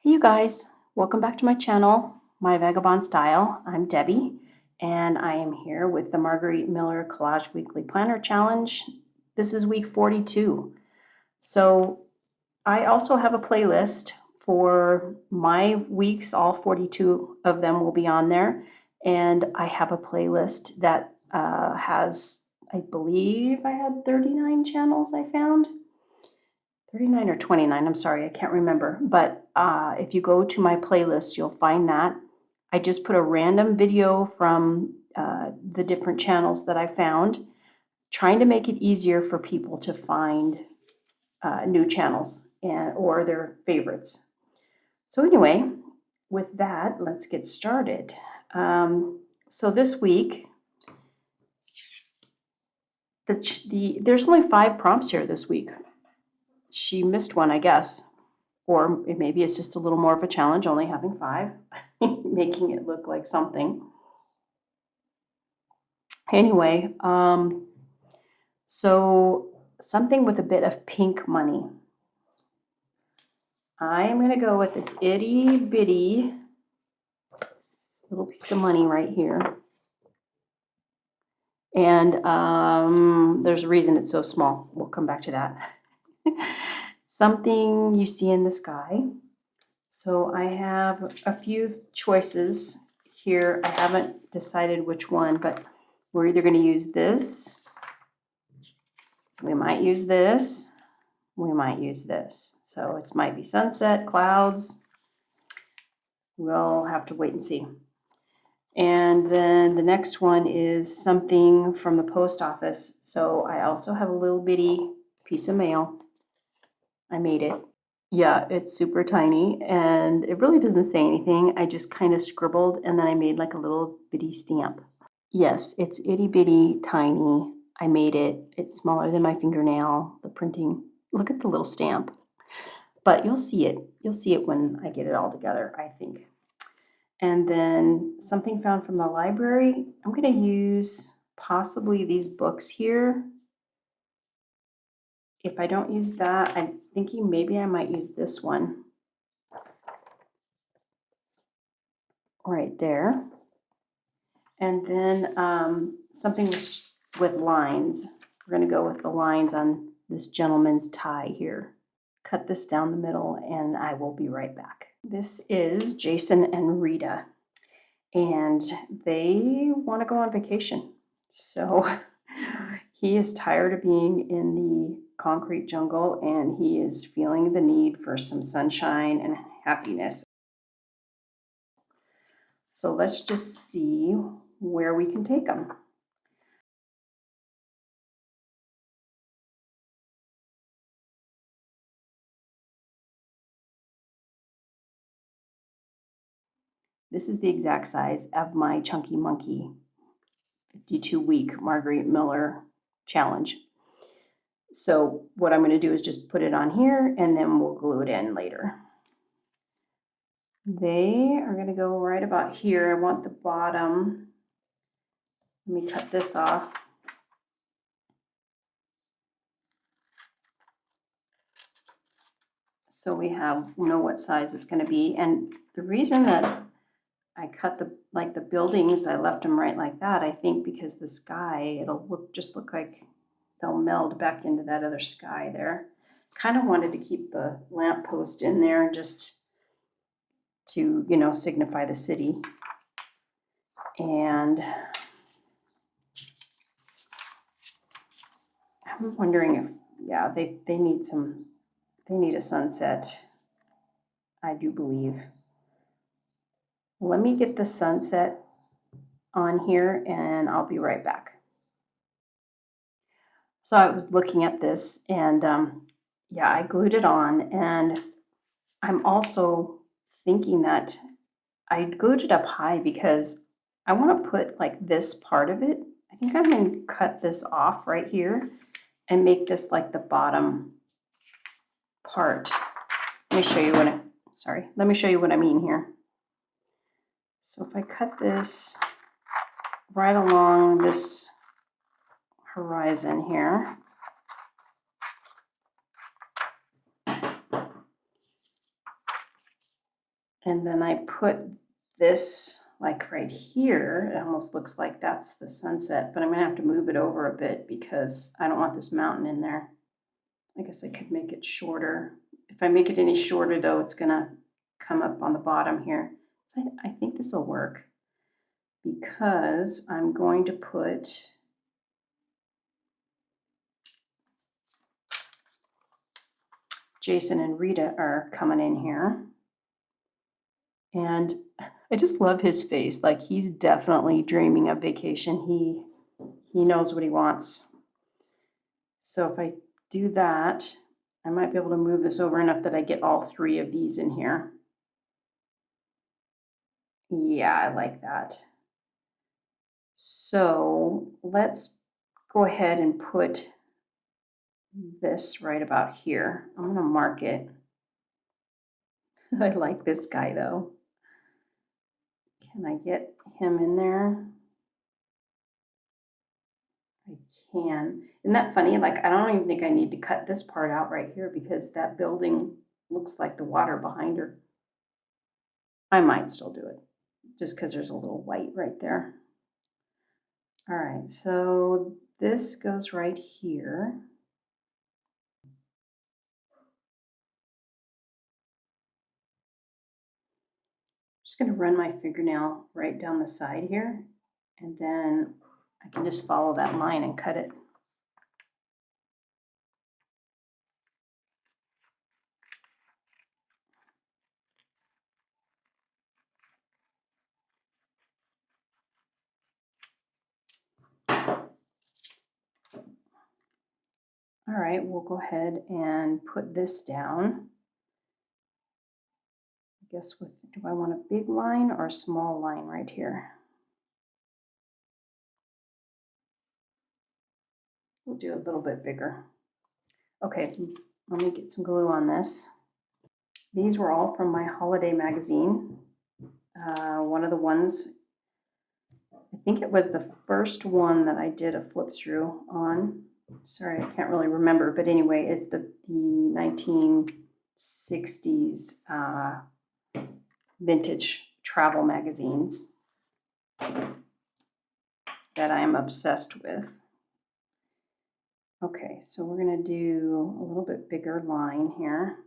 Hey you guys, welcome back to my channel, My Vagabond Style. I'm Debbie, and I am here with the Margarete Miller Collage Weekly Planner Challenge. This is week 42. So I also have a playlist for my weeks, all 42 of them will be on there. And I have a playlist that has, I believe I had 39 channels I found. 39 or 29, I'm sorry, I can't remember. But if you go to my playlist, you'll find that. I just put a random video from the different channels that I found, trying to make it easier for people to find new channels or their favorites. So anyway, with that, let's get started. So this week, there's only 5 prompts here this week. She missed one, I guess. Or maybe it's just a little more of a challenge, only having 5, making it look like something. Anyway, so something with a bit of pink money. I'm going to go with this itty bitty little piece of money right here. And there's a reason it's so small. We'll come back to that. Something you see in the sky. So I have a few choices here. I haven't decided which one, but we're either going to use this, we might use this, we might use this. So it might be sunset, clouds. We'll have to wait and see. And then the next one is something from the post office. So I also have a little bitty piece of mail. I made it. Yeah, it's super tiny and it really doesn't say anything. I just kind of scribbled and then I made like a little bitty stamp. Yes, it's itty bitty tiny. I made it. It's smaller than my fingernail. The printing, look at the little stamp. But you'll see it. You'll see it when I get it all together, I think. And then something found from the library. I'm going to use possibly these books here. If I don't use that, I'm thinking maybe I might use this one right there. And then something with lines. We're going to go with the lines on this gentleman's tie here. Cut this down the middle and I will be right back. This is Jason and Rita, and they want to go on vacation. So he is tired of being in the concrete jungle and he is feeling the need for some sunshine and happiness. So let's just see where we can take them. This is the exact size of my Chunky Monkey 52-week Margarete Miller challenge. So what I'm going to do is just put it on here and then we'll glue it in later. They are going to go right about here. I want the bottom. Let me cut this off. So we know what size it's going to be. And the reason that I cut the buildings, I left them right like that, I think because the sky, it'll just look like they'll meld back into that other sky there. Kind of wanted to keep the lamppost in there just to, signify the city. And I'm wondering if, yeah, they need a sunset, I do believe. Let me get the sunset on here and I'll be right back. So I was looking at this and yeah, I glued it on, and I'm also thinking that I glued it up high because I want to put like this part of it. I think I'm going to cut this off right here and make this like the bottom part. Let me show you let me show you what I mean here. So if I cut this right along this horizon here, And then I put this like right here. It almost looks like that's the sunset, but I'm gonna have to move it over a bit because I don't want this mountain in there. I guess I could make it shorter. If I make it any shorter though, it's gonna come up on the bottom here. So I think this will work because I'm going to put Jason and Rita are coming in here. And I just love his face. Like he's definitely dreaming of vacation. He knows what he wants. So if I do that, I might be able to move this over enough that I get all three of these in here. Yeah, I like that. So let's go ahead and put this right about here. I'm going to mark it. I like this guy though. Can I get him in there? I can. Isn't that funny? Like, I don't even think I need to cut this part out right here because that building looks like the water behind her. I might still do it just because there's a little white right there. All right, so this goes right here. I'm just going to run my fingernail right down the side here, and then I can just follow that line and cut it. All right, we'll go ahead and put this down. I guess do I want a big line or a small line right here? We'll do a little bit bigger. Okay, let me get some glue on this. These were all from my holiday magazine. One of the ones, I think it was the first one that I did a flip through on. Sorry, I can't really remember, but anyway, it's the 1960s vintage travel magazines that I am obsessed with. Okay, so we're going to do a little bit bigger line here.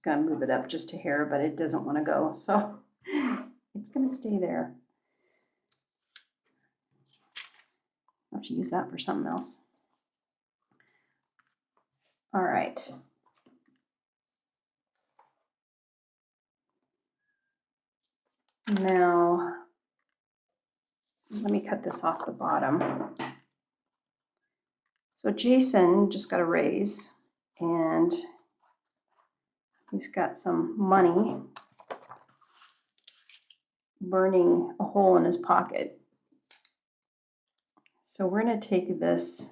Going to move it up just a hair, but it doesn't want to go, so it's going to stay there. I'll have to use that for something else. All right. Now, let me cut this off the bottom. So Jason just got a raise, and he's got some money burning a hole in his pocket. So we're going to take this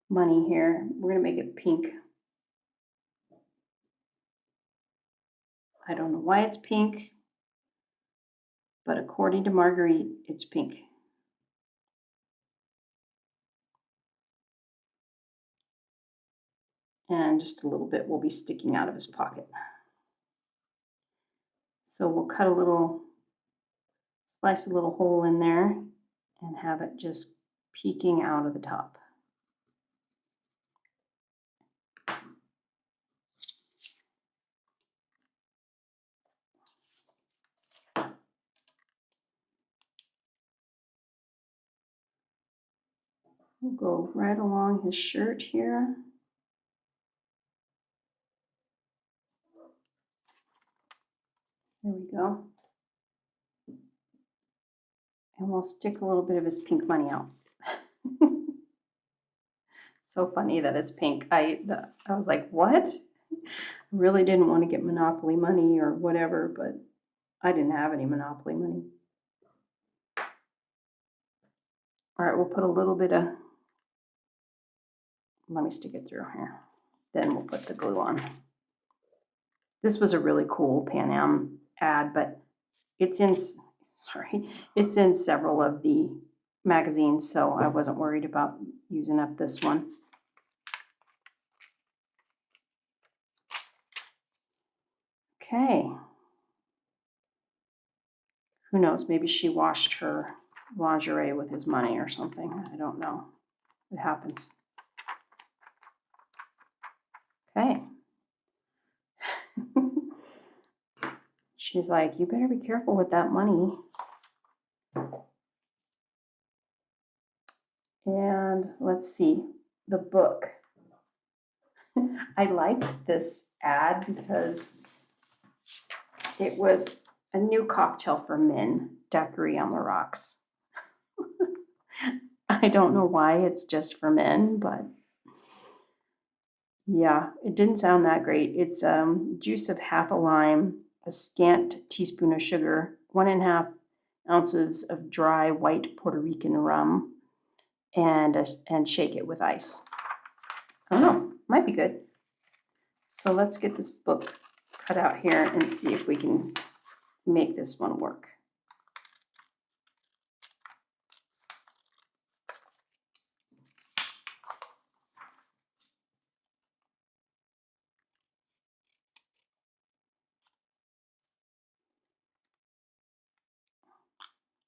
money here, we're going to make it pink. I don't know why it's pink, but according to Margarete, it's pink. And just a little bit will be sticking out of his pocket. So we'll cut a little, slice a little hole in there and have it just peeking out of the top. We'll go right along his shirt here. There we go. And we'll stick a little bit of his pink money out. So funny that it's pink. I was like, what? I really didn't want to get Monopoly money or whatever, but I didn't have any Monopoly money. All right, we'll put a little bit of, let me stick it through here. Then we'll put the glue on. This was a really cool Pan Am ad, but it's in, it's in several of the magazines, so I wasn't worried about using up this one. Okay. Who knows? Maybe she washed her lingerie with his money or something. I don't know. It happens. Okay. She's like, you better be careful with that money. And let's see, the book. I liked this ad because it was a new cocktail for men, daiquiri on the rocks. I don't know why it's just for men, but yeah, it didn't sound that great. It's juice of half a lime, a scant teaspoon of sugar, 1.5 ounces of dry white Puerto Rican rum, and shake it with ice. I don't know, might be good. So let's get this book cut out here and see if we can make this one work.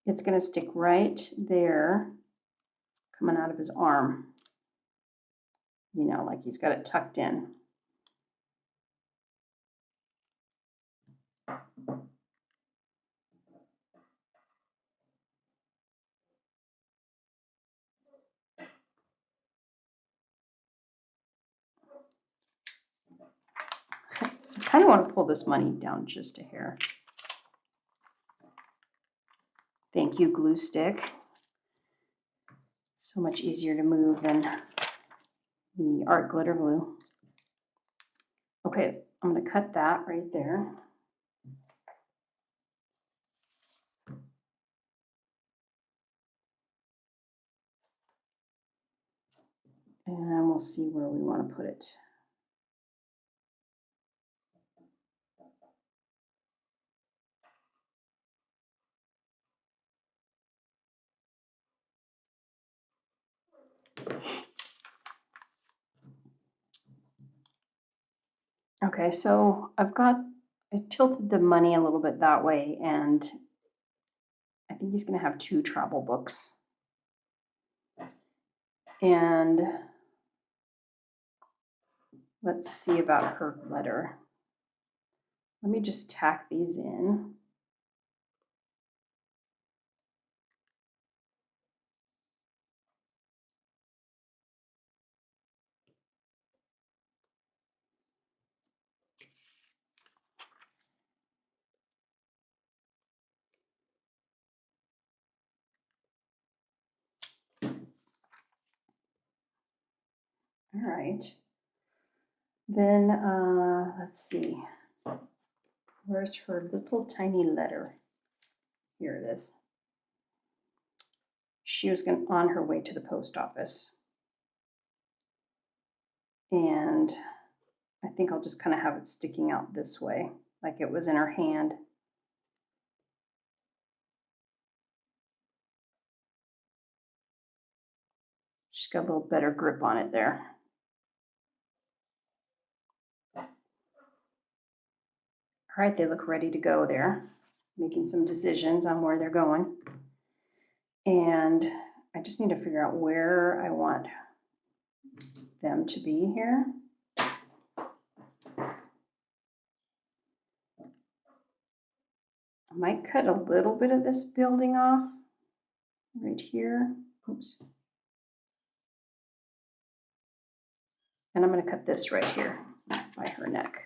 It's going to stick right there, coming out of his arm. You know, like he's got it tucked in. I kind of want to pull this money down just a hair. Thank you, glue stick. So much easier to move than the art glitter glue. Okay, I'm going to cut that right there. And we'll see where we want to put it. Okay, so I tilted the money a little bit that way, and I think he's going to have 2 travel books. And let's see about her letter. Let me just tack these in. All right. Then let's see. Where's her little tiny letter? Here it is. She was on her way to the post office. And I think I'll just kind of have it sticking out this way, like it was in her hand. She's got a little better grip on it there. All right, they look ready to go there, making some decisions on where they're going. And I just need to figure out where I want them to be here. I might cut a little bit of this building off right here. Oops. And I'm going to cut this right here by her neck.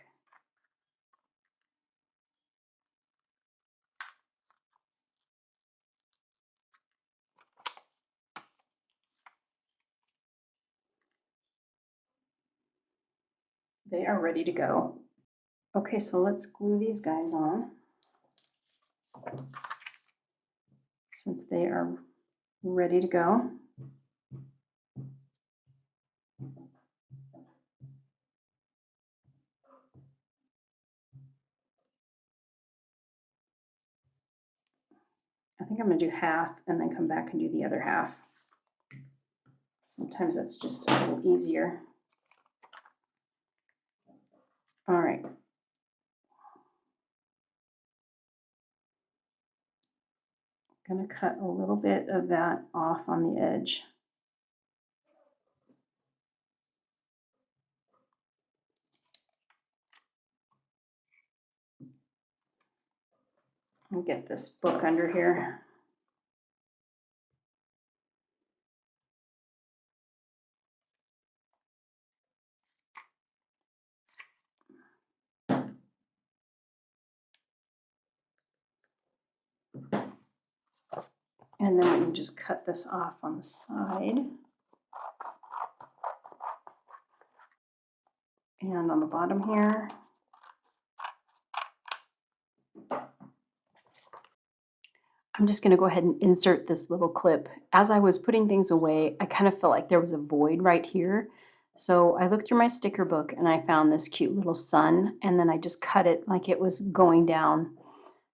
They are ready to go. Okay, so let's glue these guys on. Since they are ready to go. think I'm going to do half and then come back and do the other half. Sometimes that's just a little easier. All right. I'm going to cut a little bit of that off on the edge. I'll get this book under here. And then we can just cut this off on the side. And on the bottom here. I'm just going to go ahead and insert this little clip. As I was putting things away, I kind of felt like there was a void right here. So I looked through my sticker book and I found this cute little sun, and then I just cut it like it was going down,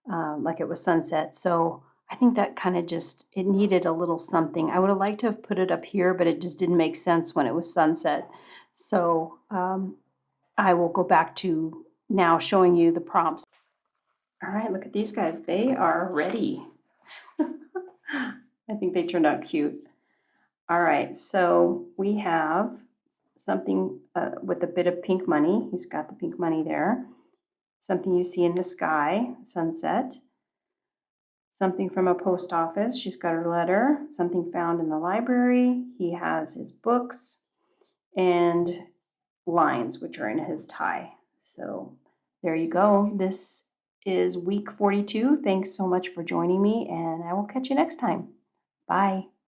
like it was sunset. So I think that kind of just, it needed a little something. I would have liked to have put it up here, but it just didn't make sense when it was sunset. So I will go back to now showing you the prompts. All right, look at these guys. They are ready. I think they turned out cute. All right, so we have something with a bit of pink money. He's got the pink money there. Something you see in the sky, sunset. Something from a post office. She's got her letter. Something found in the library. He has his books and lines, which are in his tie. So there you go. This is week 42. Thanks so much for joining me, and I will catch you next time. Bye.